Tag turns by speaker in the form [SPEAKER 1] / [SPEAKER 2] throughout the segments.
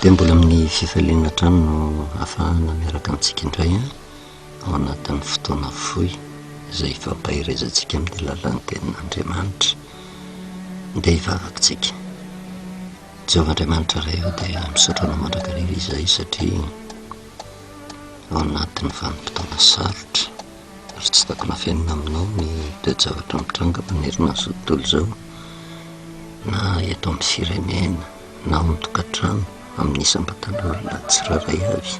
[SPEAKER 1] dia mbola amin'ny fifaliana trano no ahafahana miaraka amintsika indray ao anatin'ny fotoana fohy izay fampahirezantsika amin'ny alalan'ny tenin'Andriamanitra. Dia hivavakitsika Jehovah'Andriamanitra iray eo dia misaotra anao mandrakariva izahay satria ao anatin'ny vanim-potoana sarotra ary tsy takona fiainana aminao ny zavatra mitranga manerina an'izao tontolo izao, na eto amin'ny firenena na ao min-tokantrano amin'ny isam-batan'olona tsiraray avy.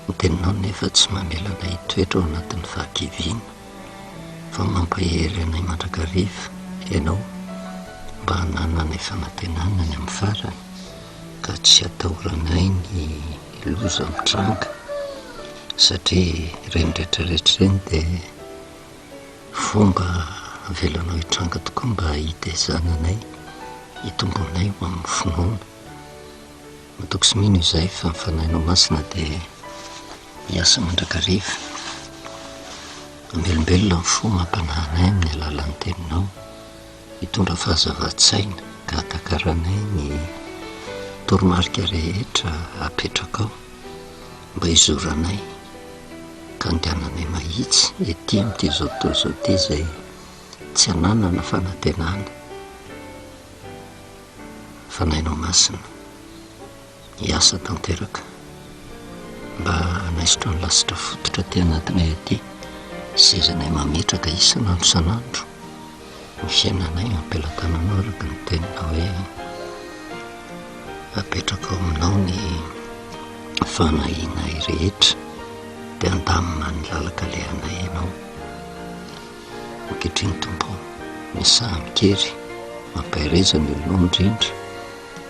[SPEAKER 1] Ny teninao nefa tsy mamelana hitoetra ao anatin'ny fahakiviana fa mampahery anay mandrakariva ianao mba hanana ny fanantenana ny amin'ny farany ka tsy hatahoranay ny loza mitranga, satria ireny rehetrarehetra ireny dia fomba avelanao hitranga tokoa mba hitezananay hitombonay ho amin'ny finoana. Matoko sy mino izay fa mifanahinao masina dia hiasa mandrakariva, amelombelona ny fo mampananay amin'ny alalan'ny teninao, hitondra fahazava-tsaina ka hatakaranay ny toromarika rehetra apetraka ao mba hizoranay ka andehananay mahitsy ety amin'ity zao tontolo izao ity izay tsy hananana fanantenana. Fanahinao masina hiasa tanteraka mba hanaisotra ny lasitra fototra ty anatinay aty, sezanay mametraka isanandro isanandro ny fiainanay ampelantananao araka ny teninao hoe apetraka ao aminao ny fanahinay rehetra dia andamina ny lalaka lehanay ianao. Ankehitriny tompo misaha mikery mampahireza ny olonao indrindra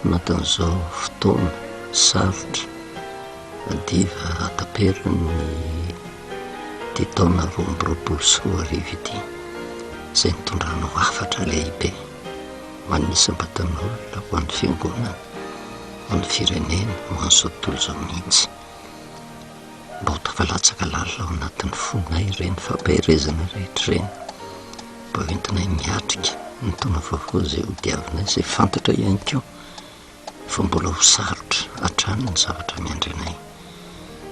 [SPEAKER 1] anatin'izao fotoana sarotra adiva ataperany ty taona 2024 ity izay nitondranao hafatra lehibe ho an'ny isam-batan'olona, ho an'ny fiangonana, ho an'ny firenena, ho an'izao tontolo izao mihitsy. Mba ho tafalatsaka lalina ao anatin'ny fonay ireny fampahirezana rehetra ireny, mba hoentinay miatrika ny taona vaovao izay ho diavinay, izay fantatra ihany koa fa mbola ho sarotra hatrany ny zavatra miandry anay.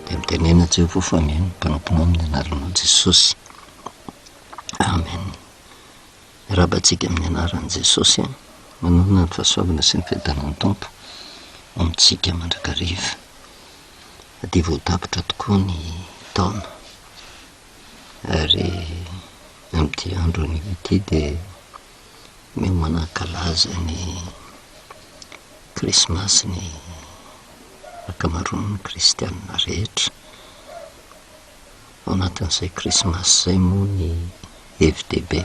[SPEAKER 1] Dia mitenena Jehovah fa mihaino mpanomponao amin'ny anaranao Jesosy. Amen. Rabantsika amin'ny anaran'i Jesosy manana ny fahasoavana sy ny fiadanan'ny Tompo amintsika mandrakariva. Dia voatapitra tokoa ny taona ary amin'ity andro ity dia mihomanan-kalaza ny krismasy ny akamaroan'ny kristianina rehetra. Ao anatin'izay krismasy izay moa ny FDB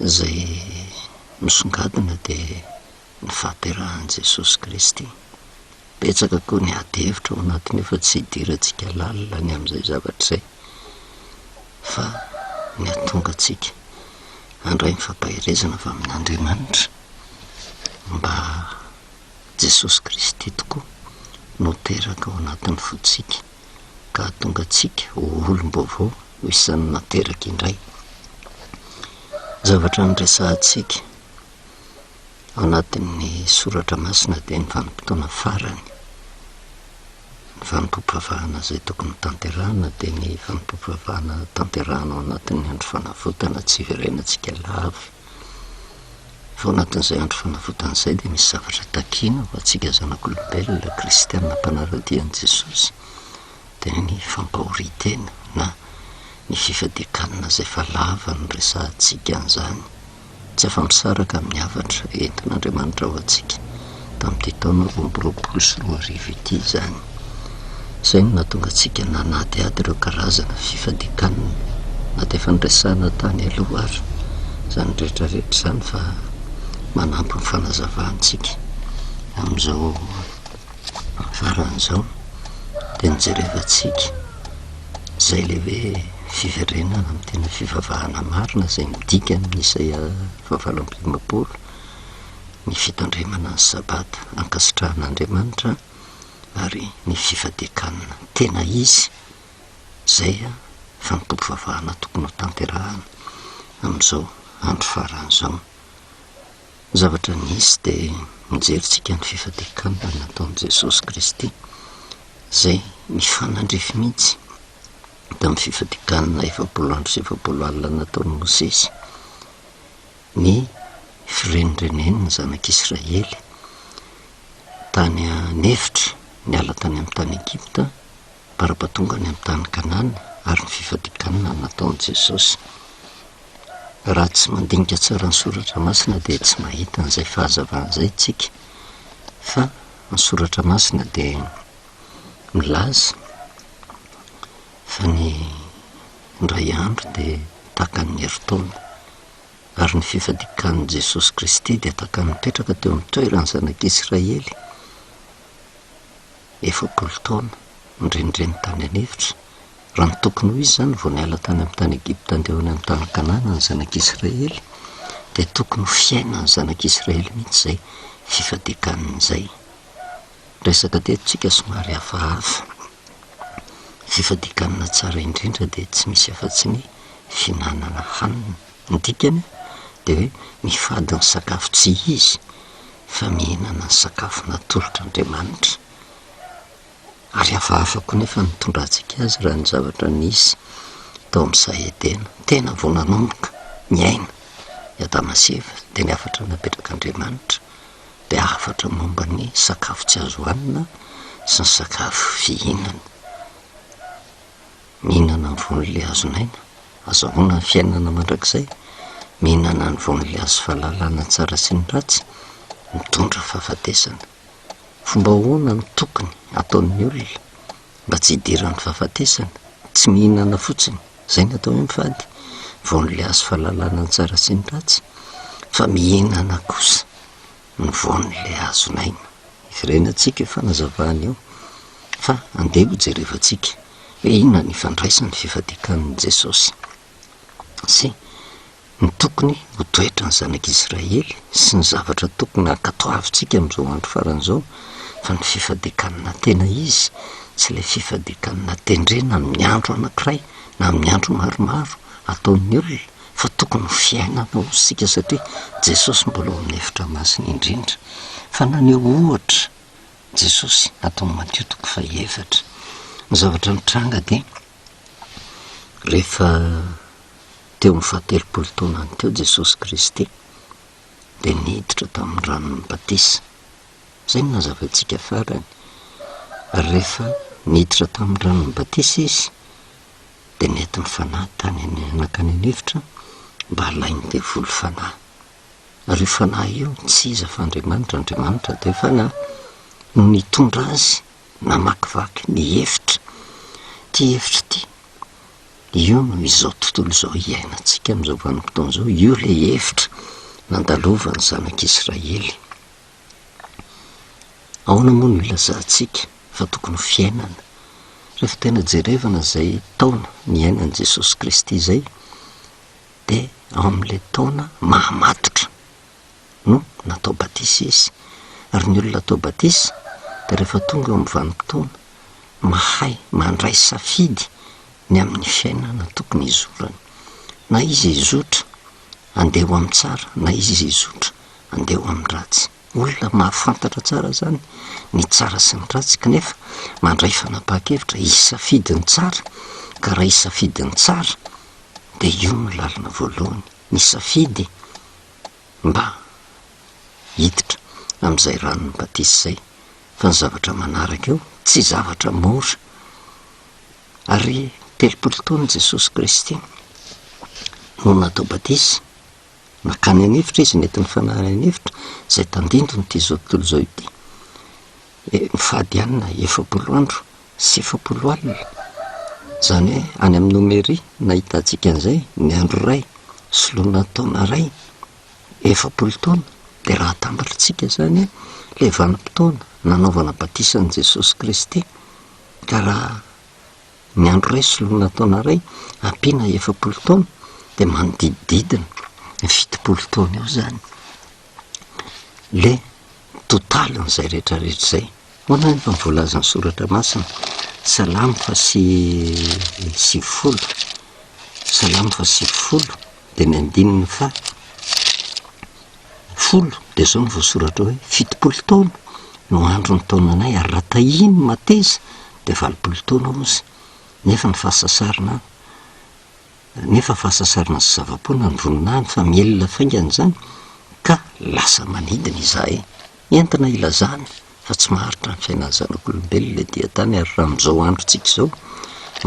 [SPEAKER 1] izay misongadina dia ny fahaterahan'i Jesosy Kristy. Betsaka koa ny ady hevitra ao anatiny efa tsy hidirantsika lalina ny amin'izay zavatra izay, fa ny hatonga antsika handray ny fampahirezana avy amin'Andriamanitra mba Jesosy Kristy tokoa no teraka ao anatin'ny fotsika ka hatonga antsika ho olom-baovao ho isan'ny nateraka indray. Zavatra niresahantsika ao anatin'ny soratra masina dia ny vanim-potoana farany, ny vanim-pompivavahana izay tokony tanterahana dia ny vanim-pompivavahana tanterahana ao anatin'ny andro fanavotana tsy iverenantsika lava. Fa ao anatin'izay andro fanavotana izay dia misy zavatra takiana ho antsika zanak'olombelona kristianina mpanaradian'i Jesosy, dia ny fampahoritena na ny fifadikanana izay fa lava no resahantsika an'izany, tsy afa-misaraka amin'ny havatra entin'Andriamanitra ho antsika tamin'ity taona 2024 ity izany. Izay no nahatonga antsika nanadiady ireo karazana fifadikanana na dia efa niresahana tany aloha ary izany rehetrarehetra izany, fa manampy ny fanazavantsika amin'izao faran'izao dia nijerevantsika izay le hoe fiverenana amin'ny tena fivavahana marina izay midika amin'ny Isaia 7:20, ny fitandremana ny sabata ankasitrahan'Andriamanitra ary ny fifadikanana tena izy izay fanompompivavahana tokony ho tanterahana amin'izao andro faran'izao. zavatra nisy dia mijerytsika ny fifadikanana nataon'i Jesosy Kristy zay mifanandrefy mihitsy tamin'ny fifadikanana 70 andro sy 70 alina nataon'i Mosesy. Ny firenen'ny zanak'Israely tany anefitra niala tany amin'ny tany Egipta para-patongany amin'ny tany Kanana ary ny fifadikanana nataon'i Jesosy. Raha tsy mandinika tsara ny soratra masina dia tsy mahita an'izay fahazavan'izay tsika, fa ny soratra masina dia milaza fa ny ndray andro dia tahaka ny herintaona ary ny fifadikan'i Jesosy Kristy dia tahaka ny mipetraka teo amin'ny toerany zanak'Israely 70 taona indrenindreny tany anefitra. Raha ny tokony ho izy zany vao niala tany amin'ny tany Egipta andehany amin'ny tany Kanana ny zanak'Israely dia tokony ho fiaina ny zanak'Israely mihitsy zay fifadikan'izay. Resaka tetontsika somary hafahafa. Fifadikanana tsara indrindra dia tsy misy afa-tsy ny fihinanana hanina. Ny dikany dia hoe mifady ny sakafo tsy izy fa mihinana ny sakafo natolotr'Andriamanitra. Ary hafahafa koa nefa nitondrantsika azy raha ny zavatra nisy tao amin'izay Edena. Tena vao nanomboka miaina i Adama sy Eva dia ny afatra napetraka Andriamanitra dia afatra momba ny sakafo tsy azo hanina sy ny sakafo fihinana. Mihinana ny voan'ilay azonaina azahoana ny fiainana mandrakizay, mihinana ny voan'ilay azo fahalalana tsara sy ny ratsy mitondra fahafatesana. Fomba ahoana no tokony ataon'ny olona mba tsy hidiran'ny fahafatesana? Tsy mihinana fotsiny, zay ny atao hoe mifady voan'ilay azo fahalalana tsara sy ny ratsy, fa mihinana kosa ny voan'ilay azonaina. Ifirenantsika io fanazavahana io, fa andeha ho jerevantsika hoe inona ny ifandraisany fifadikan'i Jesosy sy ny tokony ho toetra ny zanak'Israely sy ny zavatra tokony hankatoavintsika amin'izao andro faran'izao. Fa ny fifadikanana tena izy, tsy ilay fifadikanana tendrena amin'ny andro anankiray na amin'ny andro maromaro ataon'ny olona, fa tokony ho fiainana ho sika satria Jesosy mbola ao amin'ny efitra masina indrindra. Fa naneho ohatra Jesosy atao Matteo 4:7. Ny zavatra nitranga dia rehefa teo amin'ny 70 taona any teo Jesosy Kristy dia niditra tamin'ny ranon'ny batisa. Zay no nazavantsika farany. Rehefa niditra tamin'ny ranon'ny batisa izy dia nety ny fanahy tany anakany anefitra mba halainy devoly fanahy. Ary io fanahy io tsy iza fa Andriamanitra dia fanahy no nitondra azy namakivaky ny efitra. Ty efitra ty io no izao tontolo izao iainantsika amin'izao vanim-potoana izao. Io le efitra nandalovan'ny zanak'Israely. Ahoana moa no ilazantsika fa tokony ho fiainana? Rehefa tena jerevana izay taona niainan'i Jesosy Kristy izay dia ao amin'ilay taona mahamatotra no natao batisa izy. Ary ny olona atao batisa dia rehefa tonga eo amin'ny vanim-potoana mahay mandray safidy ny amin'ny fiainana tokony izorany. Na izy izotra andeha ho amin'ny tsara, na izy izotra andeha ho amin'ny ratsy. Olona mahafantatra tsara zany ny tsara sy ny ratsy, kanefa mandray fanapahan-kevitra hisafidy ny tsara. Ka raha hisafidy ny tsara dia io no lalana voalohany, ny safidy mba hiditra amin'izay ranon'ny batisa izay. Fa ny zavatra manaraka eo tsy zavatra mora. Ary 70 taona Jesosy Kristy no natao batisa. Nakany anefitra izy nety ny fanahy anefitra izay tandindony ty zao tontolo izao ity. Mifady anina 70 andro sy 70 alina. Zany hoe any amin'ny nomeria nahitantsika an'izay ny andro ray sy lona taona ray 70 taona. Dia raha atambatritsika zany le vanim-potoana nanaovana batisan'i Jesosy Kristy, ka raha ny andro ray sy lona taona ray ampiana 70 taona dia manodidididina 70 taona eo zany le totalin'izay rehetrarehetra izay. Hoana efa voalaza ny soratra masina Salamo 8:20. Salamo 8:20 dia ny andininy fa folo dia zao ny voasoratra hoe 70 taona no andro ny taonanay ary raha tahiny mateza dia 80 taona ozy nefa fahasasarana sy zava-poana ny voninahiny fa mielona faingana zany ka lasa manidina izahay entina ilazany fa tsy maharitra ny fiainany zanak'olombelona dia tany ary raha amin'izao androntsika izao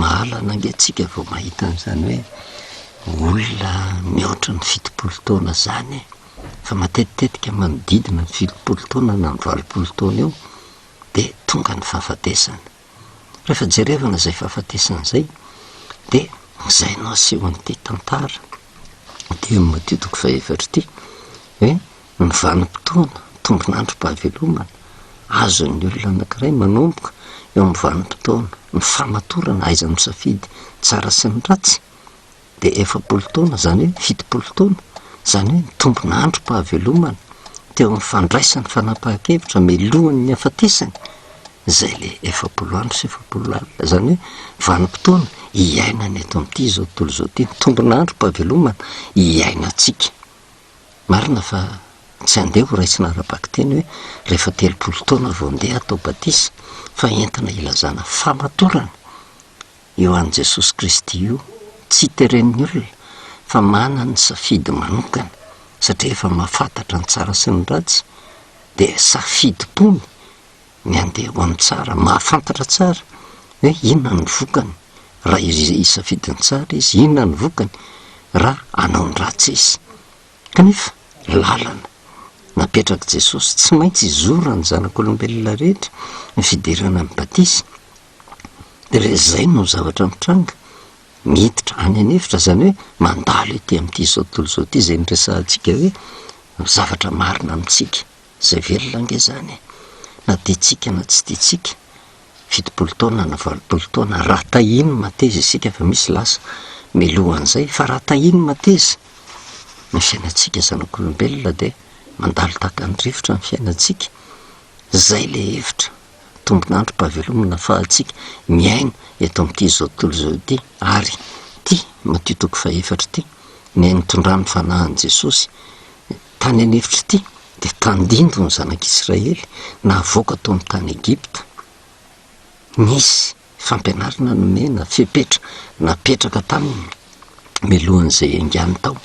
[SPEAKER 1] mahala nangentsika vao mahita n'izany hoe olona mihoatra ny 70 taona zany fa matetitetika manodidina ny 70 taona na ny 80 taona eo dia tonga ny fahafatesana rehefa jerevana izay fahafatesana izay dia izay no aseho an'ity tantara dia matitoko faefatra ity hoe ny vanim-potoana tombonandrom-pahavelomana azon'ny olona anankiray manomboka eo amin'ny vanim-potoana ny famatorana aiza misafidy tsara sy ny ratsy dia 70 taona zany hoe 70 taona zany hoe ny tombonandrom-pahavelomana teo amin'ny fandraisany fanapahan-kevitra melohan'ny hafatesany izay le 70 andro sy 70 alina zany hoe vanim-potoana hiainany eto amin'ity zao tontolo zao ity ny tombonandrom-pahavelomana hiainantsika marina fa tsy andeha ho raisina ara-baky teny hoe rehefa 30 taona vao andeha atao batisa fa entina ilazana famatorana eo an' Jesosy Kristy io tsy teren'ny olona fa manana ny safidy manokana satria efa mahafantatra ny tsara sy ny ratsy dia safidi-pony ny andeha ho amin'ny tsara mahafantatra tsara hoe inona ny vokany raha izy isafidiny tsara izy inona ny vokany raha anao ny ratsy izy kanefa lalana napetraka Jesosy tsy maintsy izora ny zanak'olombelona rehetra ny fidirana amin'ny batisa dia rehefa izay no zavatra mitranga miditra any anefitra zany hoe mandalo ety amin'ity zao tontolo zao ity izay nyresantsika hoe zavatra marina amintsika izay velona ange zany na tiatsika na tsy tiatsika 70 taona na 80 taona raha tahiny mateza isika fa misy lasa melohan'izay fa raha tahiny mateza ny fiainantsika zanak'olombelona dia mandalo tahaka ny rivotra ny fiainantsika zay le hevitra tombonandrom-pahavelomana fahatsika miaina eto amin'ity zao tontolo zao ity ary ty matitoko faefatra ity ny nitondrany fanahany Jesosy tany anefitra ity dia tandindo ny zanak'Israely nahavoaka tao amin'ny tany Egipta nisy fampianarana nomena fepetra napetraka taminy melohan'izay angany tao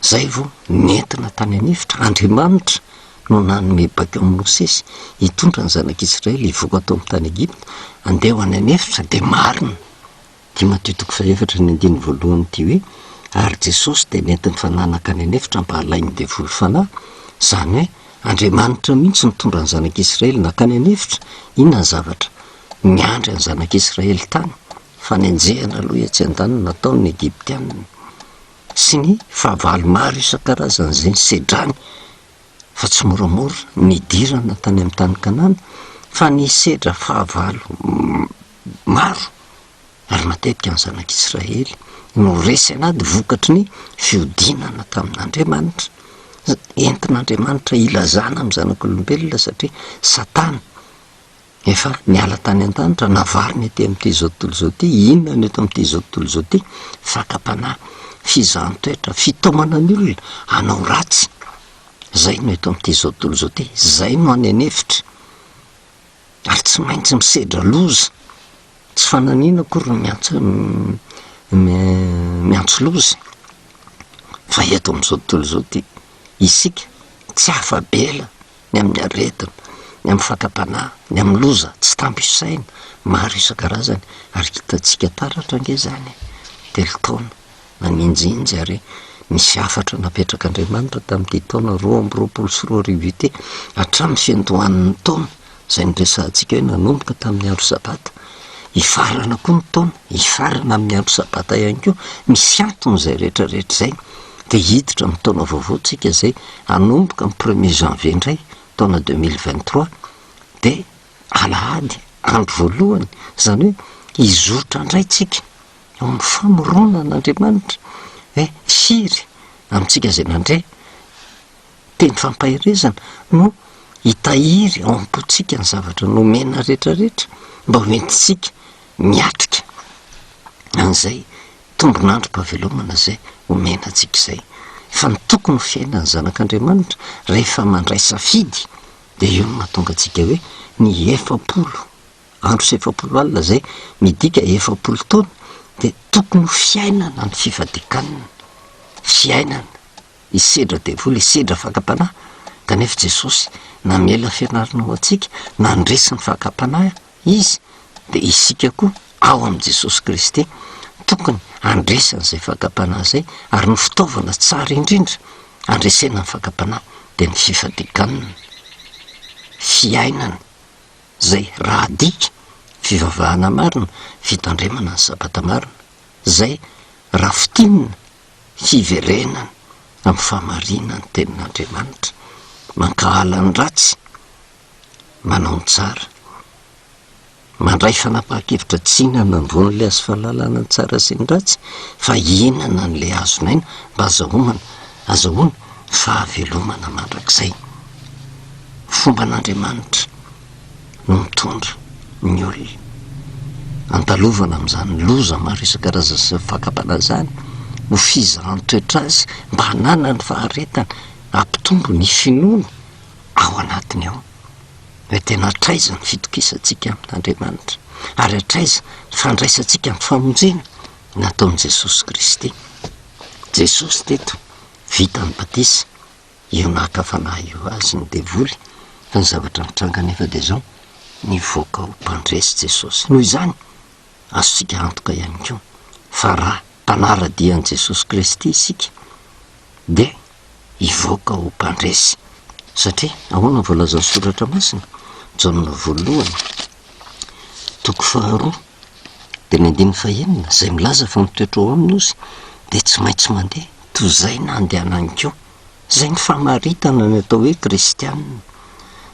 [SPEAKER 1] zay vao nentina tany anefitra Andriamanitra no nanome baka amin'ny Mosesy hitondra ny zanak'Israely hivoaka tao amin'ny tany Egipta andeha ho any anefitra dia marina ty matitoko faefatra ny andiny voalohany ity hoe ary Jesosy dia nentiny fananaka any anefitra mba halainy devoly fanahy zany hoe Andriamanitra mihitsy nitondra ny zanak'Israely nakany anefitra inona ny zavatra miandry ny zanak'Israely tany fanenjehana aloha tsy an-daniny nataony ny Egiptianina sy ny fahavalo maro isan-karazany izay sedrany fa tsy moramora nidirana tany amin'ny tany Kanana fa ny sedra fahavalo maro ary matetika ny zanak'Israely no resy anady vokatry ny fiodinana tamin'Andriamanitra entin'Andriamanitra ilazana amin'ny zanak'olombelona satria Satana efa niala tany an-danitra navariny ety amin'ity zao tontolo zao ity inona ny eto amin'ity zao tontolo zao ity fakapanahy fizahan-toetra fitaomana ny olona hanao ratsy zay no eto amin'ity zao tontolo zao ity zay no any anefitra ary tsy maintsy misedra loza tsy fananina akory miantso loza fa eto amin'izao tontolo zao ity isika tsy afabela ny amin'ny aretina ny amin'ny fakapanahy ny amin'ny loza tsy tambisaina maro isan-karazany ary hitatsika taratra ange zany 3 taona naninjinjy ary misy afatra napetrak'Andriamanitra tamin'ity taona 2024 ity hatramin'ny fiandohan'ny taona izay niresantsika hoe nanomboka tamin'ny andro sabata hifarana koa ny taona hifarana amin'ny andro sabata ihany koa misy antony izay rehetrarehetra izay dia hiditra amin'ny taona vaovaotsika izay hanomboka amin'ny 1er janvier indray taona 2023 dia alahady andro voalohany zany hoe hizotra indray tsika eo amin'ny famoronan'Andriamanitra hoe firy amintsika izay nandray teny fampahirezana no hitahiry ao am-potsika ny zavatra nomena rehetrarehetra mba hoentitsika miatrika an'izay tombonandrom-pahavelomana zay homenantsika izay fa ny tokony fiainany zanak'Andriamanitra rehefa mandray safidy de io no mahatonga antsika hoe ny 70 andro sy 70 alina zay midika 70 taona de tokony fiainana ny fifadikanana, fiainana isedra devoly, isedra fakapanahy. Kanefa Jesosy namela fianarana ho antsika nandresy ny fakapanahy izy, de isika koa ao am' Jesosy Kristy tokony andresan'izay fakapanahy zay, ary ny fitaovana tsara indrindra andresena ny fakapanahy de ny fifadikanana, fiainana zay raha dika fivavahana marina, fitandremana ny sabata marina, zay rafitinina fiverenana amin'ny fahamarinana ny tenin'Andriamanitra, mankahala ny ratsy, manao ny tsara, mandray fanapahan-kevitra tsinana ambon'le azo fahalalana ny tsara sy ny ratsy, fa inana n'le azonaina mba azahoana fahavelomana mandrakizay. Fomban'Andriamanitra no mitondra ny olona andalovana am'izany loza maro isan-karazany sy fakapanahy zany, ho fizahany toetra azy mba hanana ny faharetana, ampitombo ny finoana ao anatiny ao. Hoe tena atraiza ny fitokisantsika amin'Andriamanitra, ary atraiza ny fandraisantsika ny famonjena nataon'i Jesosy Kristy. Jesosy teto vita ny batisa, io nakafanahy io azy ny devoly, fa ny zavatra mitranga nefa de zao nivoaka ho mpandresy Jesosy. Noho izany azontsika antoka ihany koa fa raha mpanara-dian'i Jesosy Kristy isika de hivoaka ho mpandresy, satria ahoana voalazan'ny soratra masina Jaona voalohany toko 2 de ny 9 zay milaza fa mitoetra ao aminy ozy de tsy maintsy mandeha toy zay na andehanany koa, zay ny famaritana ny atao hoe kristianina,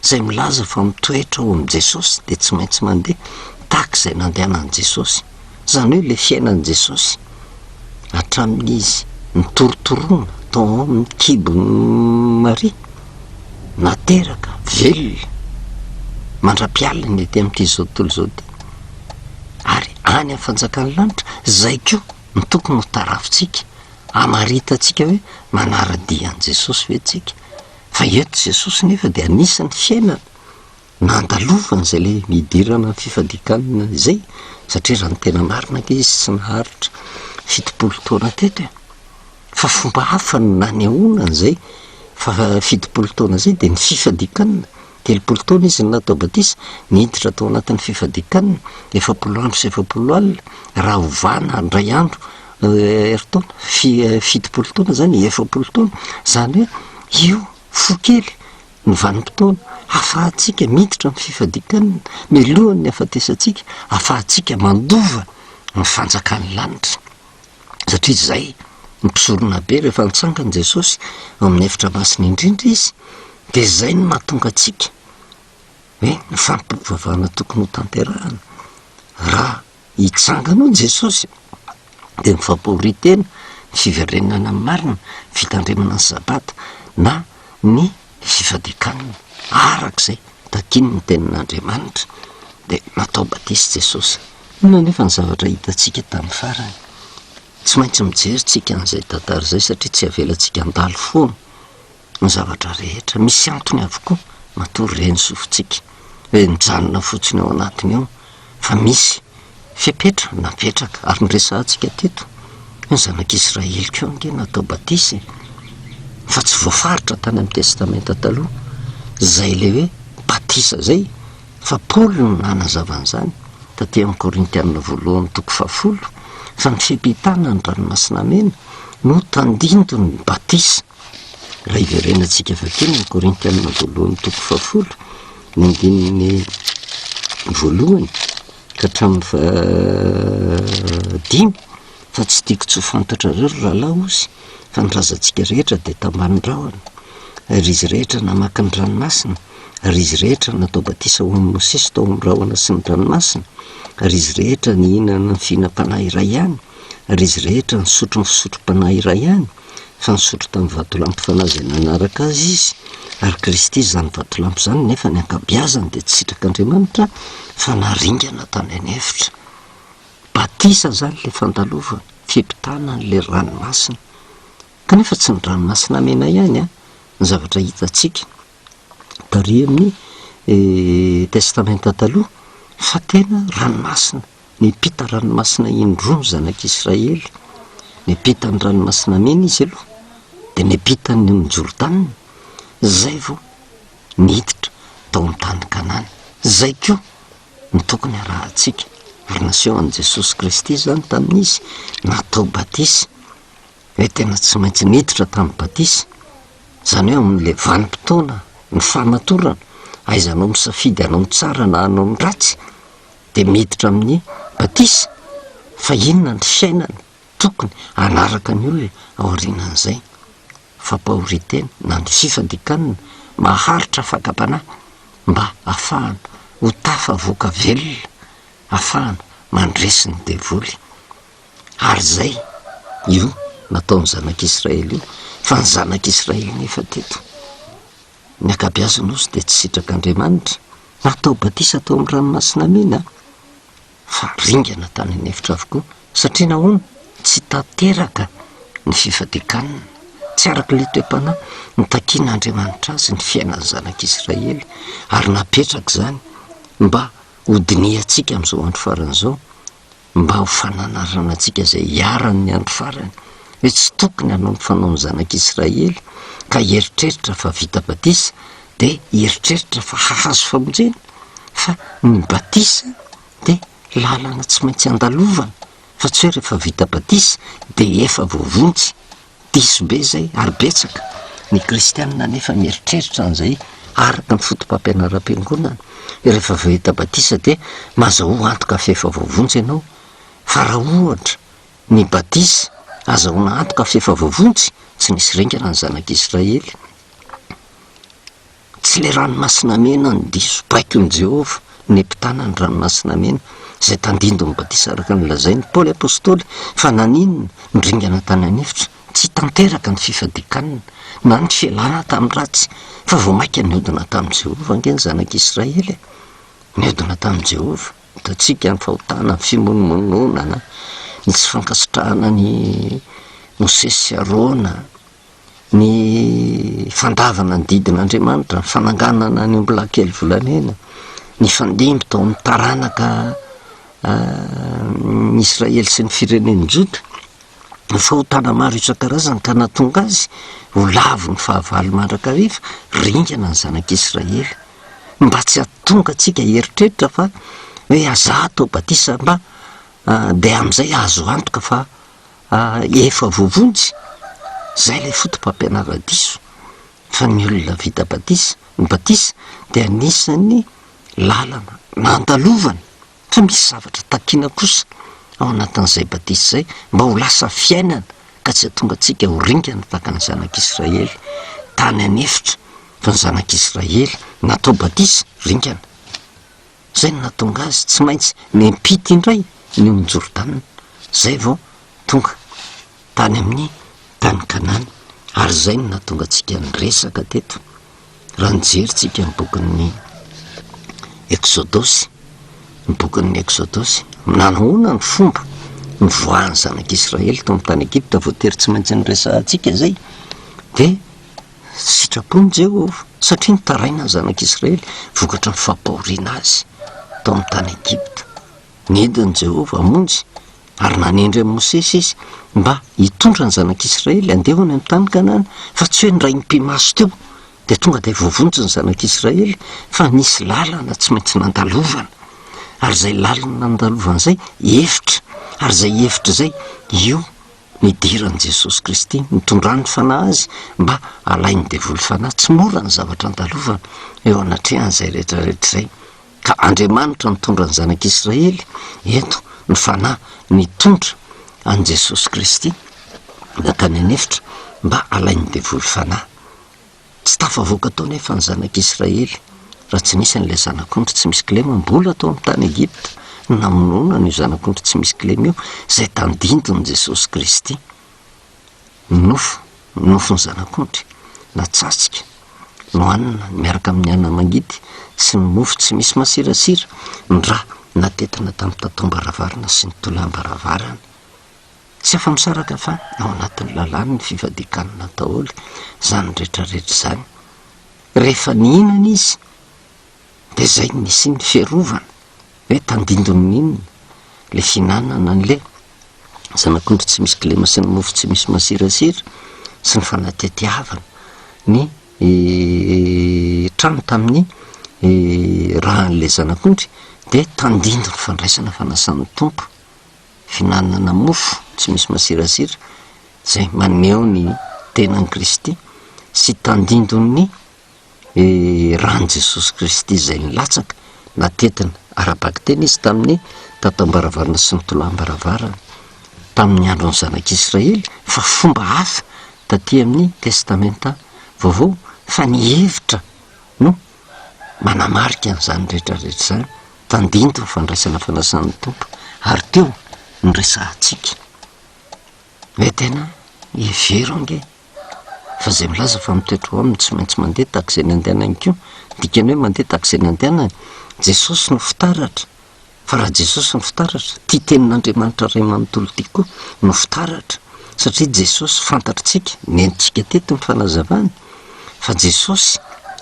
[SPEAKER 1] zay milaza fa mitoetra ao am' Jesosy de tsy maintsy mandeha tak'izay nandehanan'i Jesosy, zany hoe le fiainan'i Jesosy hatramin'izy nitorotoroana tao amin'ny kibon'ny Maria, nateraka velona mandra-pialina ety amin'ity zao tontolo zao ty, ary any amin'ny fanjakan'ny lanitra zay koa ny tokony ho tarafitsika, hamaritantsika hoe manara-dian'i Jesosy ve tsika. Fa eto Jesosy nefa de anisan'ny fiainana nandalovana zay le midirana fifadikanana zay, satria raha ny tena marina ke izy tsy naharitra 70 taona teto, fa fomba hafa ny nanehoana an'izay fa 70 taona zay de ny fifadikanana. 30 taona izy natao batisa, niditra tao anatin'ny fifadikanana 70 andro sy 70 alina, raha ovana ndray andro eritaona 70 taona zany 70 taona, zany hoe io fokely ny vanim-potoana afahantsika miditra amin'ny fifadikanana, milohan'ny afatesantsika afahantsika mandova ny fanjakan'ny lanitra, satria zay mpisorona be rehefa nitsangany Jesosy amin'ny efitra masina indrindra izy, de zay no mahatonga atsika hoe ny fampivavahana tokony ho tanterahana. Raha hitsangana Jesosy de mifampahoritena ny fiverenana amin'ny marina, fitandremana ny sabata na ny fifadikanana arak'izay takiny ny tenin'Andriamanitra, de natao batisa Jesosy. Inona nefa ny zavatra hitantsika tamin'ny farany? Tsy maintsy mijerytsika an'izay tantara zay, satria tsy avelantsika andalo foana ny zavatra rehetra, misy antony avokoa matory reny sofintsika hoe mijanona fotsiny ao anatiny ao, fa misy fipetra napetraka ary nyresahantsika teto ny zanak'Israely koa nge natao batisa, fa tsy voafaritra tany amin'ny testamenta taloha zay le hoe batisa zay, fa Paoly no nanazavana taty amin'ny Korintianina voalohany toko 10, fa ny fiampitana ny ranomasina mena no tandindo ny batisa. Raha iverenantsika vakeny ny Korintianina voalohany toko 10 ny andininy voalohany ka hatramin'ny 5, fa tsy tiako tsy ho fantatra reo rahalahy ozy, fa ny razantsika rehetra de tambanin-drahona, ary izy rehetra namaky ny ranomasina, ary izy rehetra natao batisa ho amin'ny Mosesy tao amin'ny rahona sy ny ranomasina, ary izy rehetra nihinana ny fihinam-panahy iray ihany, ary izy rehetra nisotro ny fisotrom-panahy iray ihany, fa nisotro tamin'ny vatolampy fanazy nanaraka azy izy, ary Kristy zany vatolampy zany nefa ny ankabeazany de tsy sitrak'Andriamanitra fa naringana tany anefitra. Batisa zany le fandalovana, fiampitana n'le ranomasina kanefa tsy ny ranomasina mena ihany a ny zavatra hitatsika tary amin'ny testamenta taloha fa tena ranomasina nipita ranomasina indroa ny zanak'Israely, nipita ny ranomasina mena izy aloha de nipita ny Jordanina, zay vao niditra tao amin'ny tany Kanana. Zay koa ny tokony arahantsika ary naseho an' Jesosy Kristy zany tamin'izy natao batisa hoe tena tsy maintsy niditra tamin'ny batisa, zany hoe amin'le vanim-potoana ny famatorana aizanao misafidy anao ny tsara na anao ny ratsy de miditra amin'ny batisa. Fa inona ny fiainana tokony anaraka ny olona ao aorianan'izay? Fampahoritena na ny fifadikanina maharitra fakapanahy mba ahafahana ho tafavoaka velona, ahafahana mandresy ny devoly. Ary zay io nataon'ny zanak'Israely io, fa ny zanak'Israely nefa teto ny akabeazany ozy de tsy sitrak'Andriamanitra, natao batisa tao amin'ny ranomasina mena fa ringana tany anefitra avokoa, satria nahoana tsy tanteraka ny fifadikanina, tsy araka le toe-panahy nitakian'Andriamanitra azy ny fiainan'ny zanak'Israely, ary napetraka zany mba hodiniatsika amin'izao andro faran'izao, mba ho fananarana atsika zay hiaran'ny andro farany hoe tsy tokony hanao ny fanaon'ny zanak'Israely ka hieritreritra fa vita batisa de hieritreritra fa hahazo famonjena, fa ny batisa de lalana tsy maintsy andalovana, fa tsy hoe rehefa vita batisa de efa voavonjy. Diso be zay ary betsaka ny kristianina nefa mieritreritra an'izay araka ny fotom-pampianaram-piangonana, rehefa vita batisa de mazahoa antoka fefa voavonjy ianao. Fa raha ohatra ny batisa azahoana antoka fefa voavonjy, tsy nisy rengana ny zanak'Israely. Tsy le ranomasina mena ny diso, paikon'i Jehova ny mpitana ny ranomasina mena zay tandindon'ny batisa araka ny lazainy Paoly apôstôly, fa naninona ny ringana tany anefitra tsy tanteraka ny fifadikanina na ny fialana tamin'ny ratsy, fa vao maika nihodina tamin'i Jehova ange ny zanak'Israely, nihodina tamin'i Jehova. Hitantsika ny fahotana, ny fimonomononana, ny tsy fankasitrahana ny Mosesy sy Arona, ny fandavana ny didin'Andriamanitra, ny fananganana ny omby lahy kely volamena, ny fandimby tao amin'ny taranaka ny Israely sy ny firenen'ny Joda, ny fahotana maro isan-karazany ka natonga azy ho lavo ny fahavalo mandrakariva, ringana ny zanak'Israely, mba tsy hatonga atsika heritreritra fa hoe aza tao batisa mba de am'izay azo antoka fa efa voavonjy. Zay le fotom-pampianaradiso. Fa ny olona vita batisa, ny batisa de anisan'ny lalana nandalovana, fa misy zavatra takiana kosa ao anatin'izay batisa zay mba ho lasa fiainana ka tsy hatonga atsika ho ringana tahaka ny zanak'Israely tany anefitra. Fa ny zanak'Israely natao batisa ringana, zay no natonga azy tsy maintsy miampita indray ny amin'ny Jordanina, zay vao tonga tany amin'ny tany Kanana. Ary zay no natonga atsika nyresaka teto raha nijeritsika ny bokin'ny Exodosy, ny bokin'ny Exodosy nanahoana ny fomba nivoahan'ny zanak'Israely tao amin'ny tany Egipta, voatery tsy maintsy nyresantsika zay de sitrapony Jehova, satria nitaraina ny zanak'Israely vokatra ny fampahoriana azy tao amin'ny tany Egipta. Nidiny Jehova hamonjy ary nanendry amin'ny Mosesy izy mba hitondra ny zanak'Israely andehony amin'ny tany Kanana, fa tsy hoe ndray mpimaso teo de tonga de voavonjy ny zanak'Israely, fa nisy lalana tsy maintsy nandalovana. Ary zay lalana nandalovana zay hevitra, ary zay hevitra zay io nidiran'i Jesosy Kristy nitondrany fanahy azy mba alainy devoly fanahy. Tsy mora ny zavatra andalovana eo anatrehan'izay rehetrarehetra zay, ka Andriamanitra nitondra ny zanak'Israely eto ny fanahy nitondra an' Jesosy Kristy nakany anefitra mba alainy devoly fanahy. Tsy tafavoaka tao nefa ny zanak'Israely raha tsy nisy an'ilay zanak'ondry tsy misy kilema mbola tao amin'ny tany Egipta, namonoana ny zanak'ondry tsy misy kilema io zay tandindon'i Jesosy Kristy. Nofony zanak'ondry natsatsika nohanina miaraka amin'ny ana-mangidy sy ny mofo tsy misy masirasira ny raha natetina tamin'ny tatom-baravarana sy ny tolam-baravarana. tsy afa misaraka fa ao anatin'ny lalàny ny fivadikanana daholy zany rehetrarehetra zany. Rehefa nihinana izy de zay misy ny fiarovana hoe tandindon'inona le finanana an'le zanak'ondry tsy misy kilema sy ny mofo tsy misy masirasira sy ny fanatetiavana ny trano tamin'ny rahan'le zanak'ondry de tandindo ny fandraisana fanasan'ny tompo. Finanana mofo tsy misy masirasira zay maneo ny tenan'i Kristy sy tandindon'ny rahan'i Jesosy Kristy zay nilatsaka natetina ara-baky teny izy tamin'ny tatam-baravarana sy ny tolàm-baravarana tamin'ny andron'ny zanak'Israely fa fomba hafa taty amin'ny testamenta vaovao fa nihevitra no manamarika an'izany rehetrarehetra zany tandindo ny fandraisana fanasan'ny tompo ary teo nyresahantsika hoe tena hevero ange fa zay milaza fa mitoetra ho aminy tsy maintsy mandeha tak'izay nandehanany ko dikany hoe mandeha tak'izay nandehanany Jesosy no fitaratra fa raha Jesosy no fitaratra tia tenin'Andriamanitra ray manontolo ty koa no fitaratra satria Jesosy fantatritsika nentsika teto ny fanazavany fa Jesosy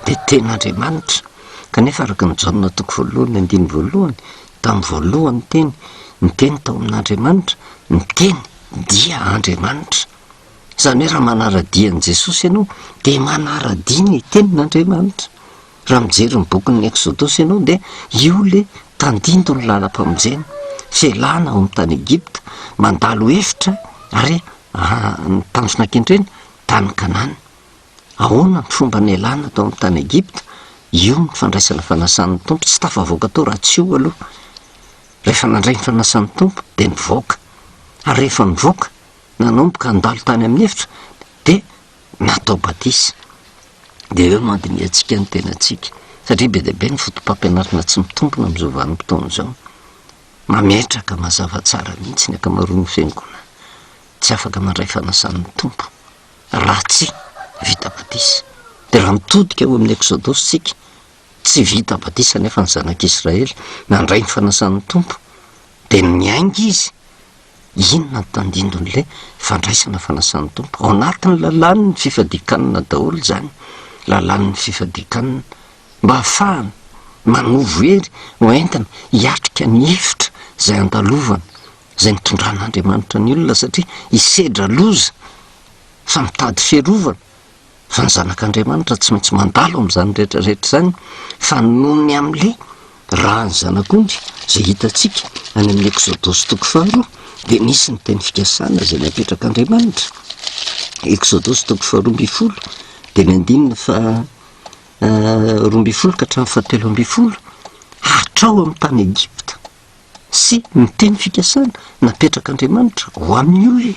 [SPEAKER 1] de tenin'Andriamanitra kanefa araka ny Jaona toko 1:1 tamin'ny voalohany teny ny teny tao amin'Andriamanitra ny teny dia Andriamanitra zany hoe raha manara-dian'i Jesosy ianao de manara-dia ny tenin'Andriamanitra. Raha mijery ny bokin'ny Exodosy ianao de io le tandindo ny lalam-pamonjena fialana ao amin'ny tany Egipta mandalo hevitra ary ny tany finankendrena tany Kanana. Ahoana ny fomba nialana tao amin'ny tany Egipta? Io ny fandraisana fanasan'ny tompo tsy tafavoaka tao raha tsy io aloha. Rehefa nandray ny fanasan'ny tompo de nivoaka ary rehefa nivoaka nanomboka andalo tany amin'ny hevitra de natao batisa. De eo mandiniantsika ny tenantsika satria be dia be ny fotom-pampianarana tsy mitombona amin'izao vanim-potoana zao. Mametraka mazava tsara mihitsy ny akamaroan'ny fiangonana tsy afaka mandray fanasan'ny tompo raha tsy vita batisa. De raha mitodika eo amin'ny Exodosy tsika tsy vita batisa nefa ny zanak'Israely nandray ny fanasan'ny tompo de niainga izy inona ny tandindon'le fandraisana fanasan'ny tompo ao anatin'ny lalàny ny fifadikanana daholo zany lalàny ny fifadikanana mba hafahana manovo hery hoentina hiatrika ny hevitra zay andalovana zay nitondran'Andriamanitra ny olona satria hisedra loza fa mitady fiarovana fa ny zanak'Andriamanitra tsy maintsy mandalo amin'izany rehetrarehetra zany fa nohony amin'le raha ny zanak'ondry zay hitantsika any amin'ny Exodosy toko 4 de nisy ny teny fikasana zay napetrak'Andriamanitra. Exodosy toko 4:12 de ny 9 fa 12 ka hatramin'ny 17 hatrao amin'ny tany Egipta sy ny teny fikasana napetrak'Andriamanitra ho amin'ny olona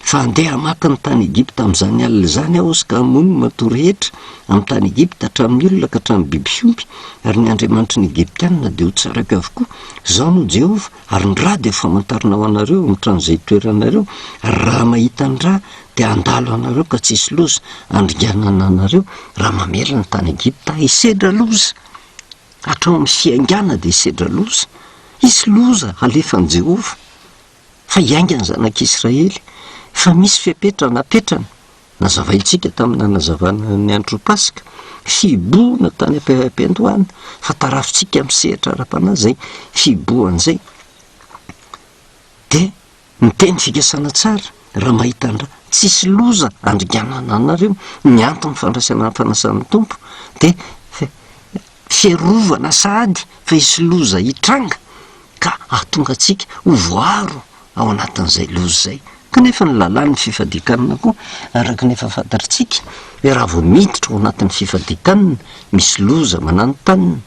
[SPEAKER 1] fa andeha hamaky ny tany Egipta amin'izany alina zany aho ka hamono matory rehetra amin'ny tany Egipta hatramin'ny olona ka hatramin'ny biby fiompy ary ny Andriamanitra ny Egiptianina de ho tsarako avokoa zao no Jehova ary ny raha de famantarina ho anareo amin'ny trano zay toeranareo ary raha mahita ny raha de andalo anareo ka tsisy loza andringanana anareo raha mamela ny tany Egipta hisedra loza hatrao amin'ny fiaingana de hisedra loza isy loza alefan'i Jehova fa hiainga ny zanak'Israely fa misy fiapetra napetrana nazavaintsika tamin'ny nazavana ny andro Pasika fiboana tany am-pendohana fa tarafitsika amin'ny sehatra ara-panahy zay fiboan'izay de ny teny fikasana tsara raha mahita ny raha tsisy loza andringanana anareo ny antony fandraisana fanasan'ny tompo de fiarovana sady fa isy loza hitranga ka ahatonga atsika ho voaro ao anatin'izay loza zay. Kanefa ny lalàny fifadikanana koa araka nefa fantatritsika hoe raha vao miditra ao anatin'ny fifadikanana misy loza mananontanyna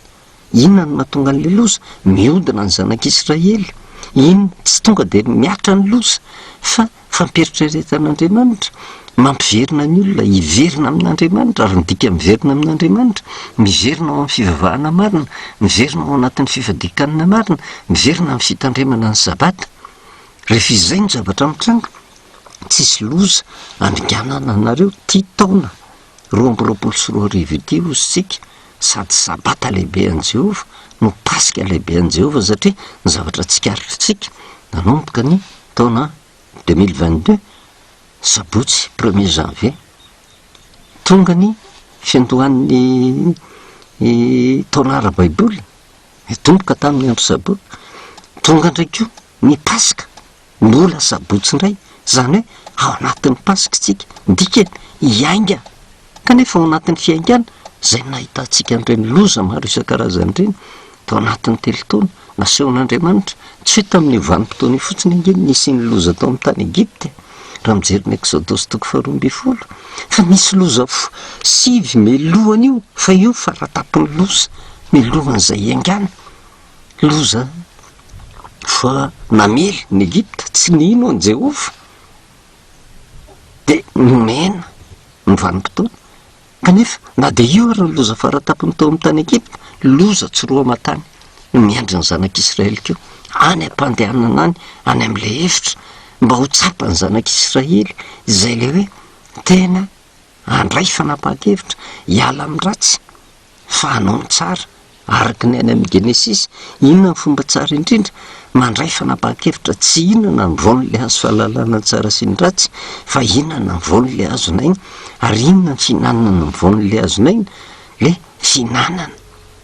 [SPEAKER 1] inona ny mahatonga an'le loza mihodina ny zanak'Israely inona tsy tonga de miatra ny loza fa fampieritrretan'Andriamanitra mampiverina ny olona hiverina amin'Andriamanitra ary midika miverina amin'Andriamanitra miverina ao amin'ny fivavahana marina miverina ao anatin'ny fifadikanana marina miverina amin'ny fitandremana ny sabata. Rehefa izay ny zavatra mitranga tsisy loza andringanana anareo tia taona 2024 ity ozytsika sady sabata lehibe an' Jehova no pasika lehibe an' Jehova satria ny zavatra tsikaritrsika nanomboka ny taona 2022 sabotsy 1er janvier tonga ny fiandohan'ny taona ara-baiboly tomboka tamin'ny andro sabotsy tonga ndraikio ny pasika nola sabotsy indray zany hoe ao anatin'ny pasika tsika ndika iainga kanefa ao anatin'ny fiaingana zay nahitantsika an'ireny loza maro isan-karazany ireny tao anatin'ny telotaona nasehon'Andriamanitra tsy hoe tamin'ny vanim-potoana fotsiny ingeny nisy ny loza tao amin'ny tany Egypte raha mijery ny Exodus 2:12 fa misy loza 7 melohany io fa io faratapon'ny loza melohan'izay iangana loza fa namely ny Egypte tsy nino an Jehova de nomena ny vanim-potoana kanefa na de io ary ny loza faratapony tao amin'ny tany Egypte loza tsy roa aman-tany miandry ny zanak'Israely keo any ampandehanana any amin'le hevitra mba ho tsapany zanak'Israely izay le hoe tena andray fanapahan-kevitra hiala amin'ny ratsy fa hanao ny tsara araka ny any amin'ny Genesis inona ny fomba tsara indrindra mandray fanapahan-kevitra tsy inona ny vaon'le azo fahalalana tsara sy ny ratsy fa inona ny vaon'le azonaina ary inona ny finanana ny vaon'le azonaina le finanana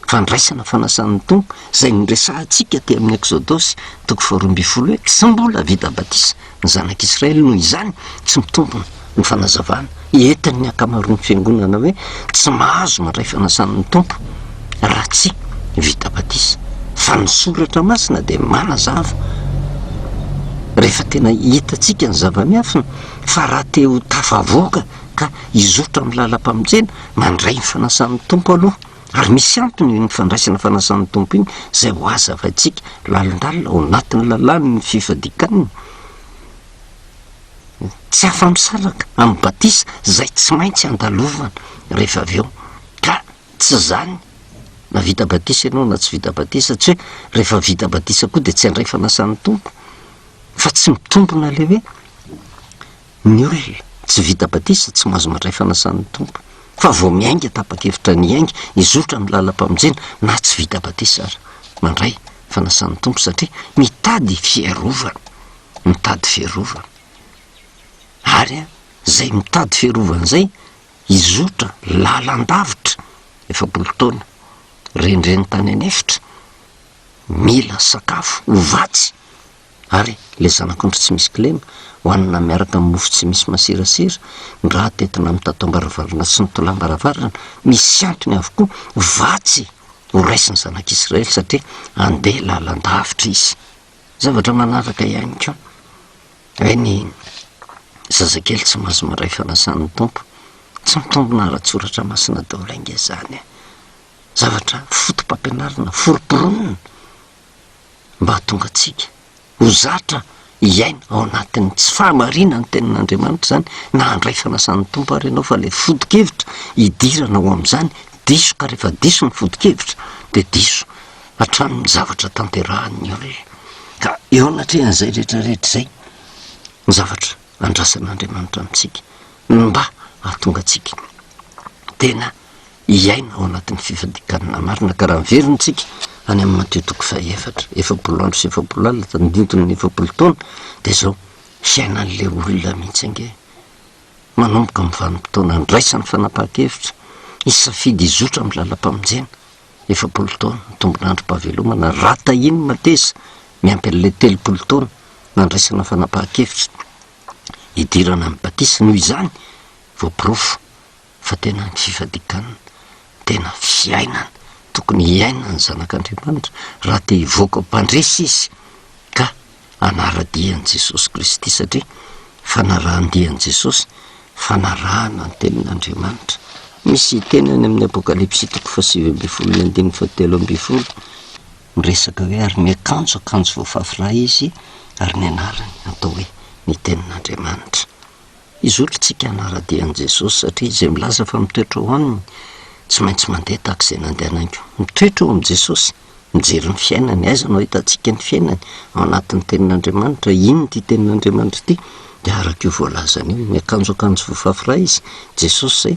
[SPEAKER 1] fandraisana fanasan'ny tompo zay nyresahantsika ty amin'ny Exodus 2:12 hoe tsy mbola vita batisa ny zanak'Israely noho izany tsy mitombona ny fanazavana entin'ny akamaroan'ny fiangonana hoe tsy mahazo mandray fanasan'ny tompo raha tsy vita batisa fa ny soratra masina de manazava rehefa tena hitatsika ny zava-miafina fa raha te ho tafavoaka ka izotra amin'ny lalam-pamonjena mandray ny fanasan'ny tompo aloha ary misy antony ny fandraisana fanasan'ny tompo iny zay ho azavatsika lalindalina ao anatin'ny lalàny ny fifadikaniny tsy afa-misaraka amin'ny batisa zay tsy maintsy andalovana rehefa avy eo ka tsy zany na vita batisa ianao na tsy vita batisa tsy hoe rehefa vita batisa koa de tsy handray fanasan'ny tompo fa tsy mitombona le hoe ny olona tsy vita batisa tsy mahazo mandray fanasan'ny tompo fa vao miainga tapa-kevitra ny ainga izotra amin'ny lalam-pamonjena na tsy vita batisa ary mandray fanasan'ny tompo satria mitady fiarovana ary zay mitady fiarovana zay izotra lalandavitra efapolo taona renireny tany anefitra mila sakafo ovatsy ary le zanak'ondry tsy misy kilema hoanina miaraka amin'ny mofo tsy misy masirasira raha tetina amin'ny tato-ambaravarana sy ny tolam-baravarana misy antony avokoa vatsy ho raisiny zanak'Israely satria andeha lalandavitra izy zavatra manaraka ihany koa hoe ny zazakely tsy mahazo mandray fanasan'ny tompo tsy mitombona ara-tsoratra masina daholo ainga zany zavatra fotom-pampianarana foroporonina mba hatonga atsika ho zatra iaina ao anatin'ny tsy fahamarina ny tenin'Andriamanitra zany na handray fanasan'ny tompo ary ianao fa le fodi-kevitra hidirana ao amin'izany diso ka rehefa diso ny fodi-kevitra de diso hatramin'ny zavatra tanterahan'ny olona ka eo anatrehan'izay rehetrarehetra zay ny zavatra andrasan'Andriamanitra amintsika mba hahatonga atsika tena iaina ao anatin'ny fifadikanana marina ka raha miveryntsika any amin'ny Matteo 2:4 andro sy 7 alina tandintony 7 taona de zao fiainan'le olona mihitsy ange manomboka amin'ny vanim-potoana andraisany fanapahan-kevitra isafidy izotra amin'ny lalam-pamonjena 7 taona tombon'andro mpavelomana rata iny mateza miampy an'le 3 taona nandraisana fanapahan-kevitra idirana amin'ny batisa noho izany voapirofo fa tena ny fifadikanana tena fiainana tokony iainany zanak'Andriamanitra raha te hivoaka mpandresy izy ka anaradian'i Jesosy Kristy satria fanarahandian'i Jesosy fanarahana ny tenin'Andriamanitra misy tenany amin'ny Apokalipsy 7:7-7 miresaka hoe ary miakanjo akanjo voafafy izy ary ny anarany atao hoe ny tenin'Andriamanitra izolontsika anaradian'i Jesosy satria izay milaza fa mitoetra ho aminy tsy maintsy mandeha tahak'izay nandehananko mitoetra ao amin'i Jesosy mijery ny fiainany aiza no hitantsika ny fiainany ao anatin'ny tenin'Andriamanitra iny ty tenin'Andriamanitra ty de araka io voalazany io miakanjo akanjo voafafy izy Jesosy zay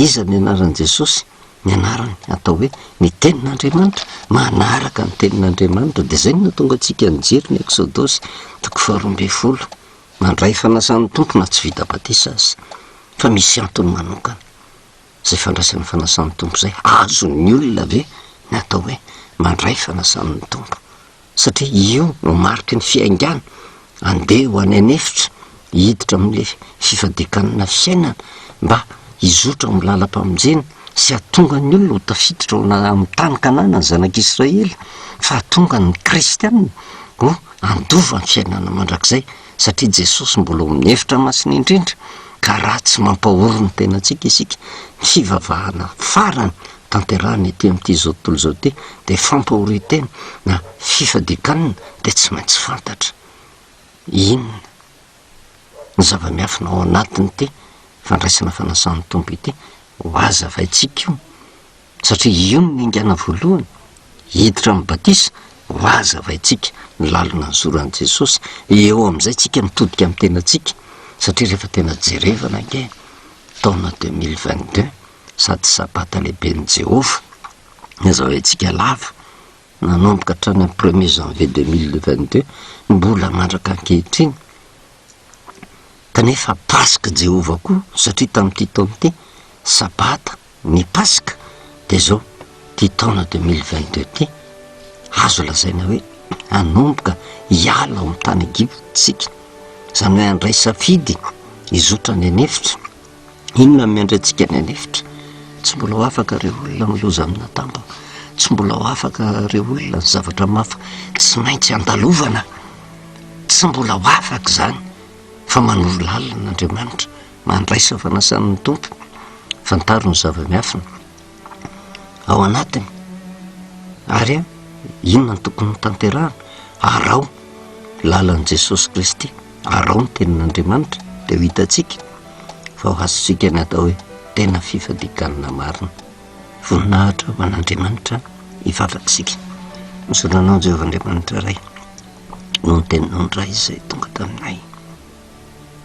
[SPEAKER 1] iza ny anaran'i Jesosy ny anarany atao hoe ny tenin'Andriamanitra manaraka ny tenin'Andriamanitra de zay no natonga antsika nijery ny Exodosy 12 mandray fanasan'ny tompo na tsy vita batisa azy fa misy antony manokana zay fandraisan'ny fanasan'ny tompo zay azon'ny olona ve ny atao hoe mandray fanasan'ny tompo satria io no mariky ny fiaingana andeha ho any anefitra hiditra amin'le fifadikanana fiainana mba hizotra amin'ny lalam-pamonjena sy atonga ny olona ho tafiditra amin'ny tany Kanana ny zanak'Israely fa atonga ny kristianina ho andova ny fiainana mandrakizay satria Jesosy mbola amin'ny hevitra masina indrindra ka raha tsy mampahoro ny tenantsika isika ny fivavahana farany tanterahany ety amin'ity zao tontolo zao ty de fampahoritena na fifadikanana de tsy maintsy fantatra inona ny zava-miafina ao anatin'ity fandraisana fanasan'ny tompo ity ho azavaitsika io satria io ny ingana voalohany hiditra amin'ny batisa ho azavaitsika ny lalina ny zoran'i Jesosy eo amin'izay tsika mitodika amin'ny tenantsika satria rehefa tena jerevana ange taona 2022 sady sabata lehiben'i Jehova nazao antsika lava nanomboka hatrany amin'ny 1er janvier 2022 mbola mandraka ankehitriny kanefa pasika Jehova koa satria tamin'ity taona ity sabata ny pasika de zao ty taona 2022 ty azo lazaina hoe anomboka hiala ao amin'ny tany Egypte tsika zany hoe andray safidy hizotra ny anefitra inona miandray antsika ny anefitra tsy mbola ho afaka reo olona miloza amina tamba tsy mbola ho afaka reo olona ny zavatra mafa tsy maintsy andalovana tsy mbola ho afaka zany fa manoro lalina n'Andriamanitra mandraisa fanasan'ny tompo fantaro ny zava-miafina ao anatiny ary inona ny tokony tanterahana arao lalan'i Jesosy Kristy arao ny tenin'Andriamanitra de ho hitantsika fa ho azontsika ny atao hoe tena fifadikanana marina voninahitra ho an'Andriamanitra hivavakisika misoranao Jehovah Andriamanitra ray no ny teninao ndray izay tonga taminay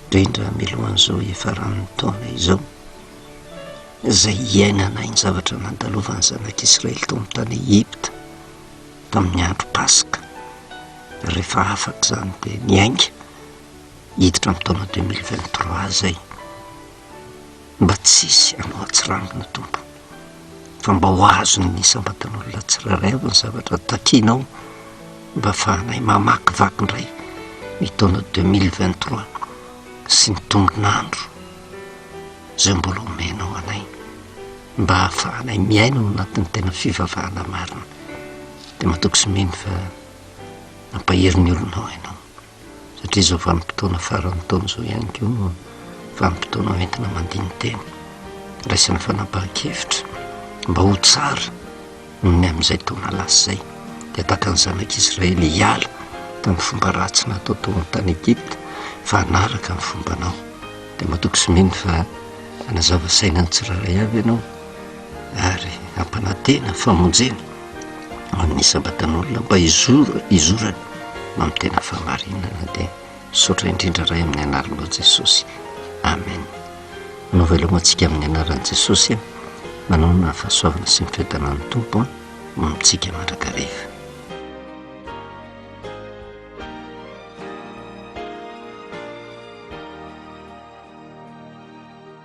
[SPEAKER 1] indrindra milohan'izao efaran'ny taona izao zay iainanay ny zavatra nandalovan'ny zanak'Israely tao amin'ny tany Egypta tamin'ny andro pasika rehefa afaka zany de niainga hiditra amin'ny taona 2023 zay mba tsisy anao atsirangina tompo fa mba ho azony sambatan'olona tsiraray avy ny zavatra takianao mba fahanay mamakivaky indray ny taona 2023 sy ny tombonandro zay mbola omenao anay mba hahafahanay miaina ao anatin'ny tena fivavahana marina de matoky sy mino fa nampahery olonao ianao satria zao vanim-potoana faran'ny taona zao ihany keo no vanim-potoana entina mandiny teny raisana fanapahan-kevitra mba ho tsara ny amin'izay taona lasa zay de tahaka ny zanak'Israely hiala tamin'ny fomba ratsy natao tao amin'ny tany Egypta fa anaraka ny fombanao de matoky sy mino fa anazava saina ny tsiraray avy ianao ary ampanatena famonjena amin'ny sambatan'olona mba izorany amin'ny tena famarinana de sotra indrindra ray amin'ny anaranao Jesosy amen. Manao velomantsika amin'ny anaran'i Jesosy manao na fahasoavana sy ny fiadanan'ny tompo mitsika mandrakariva.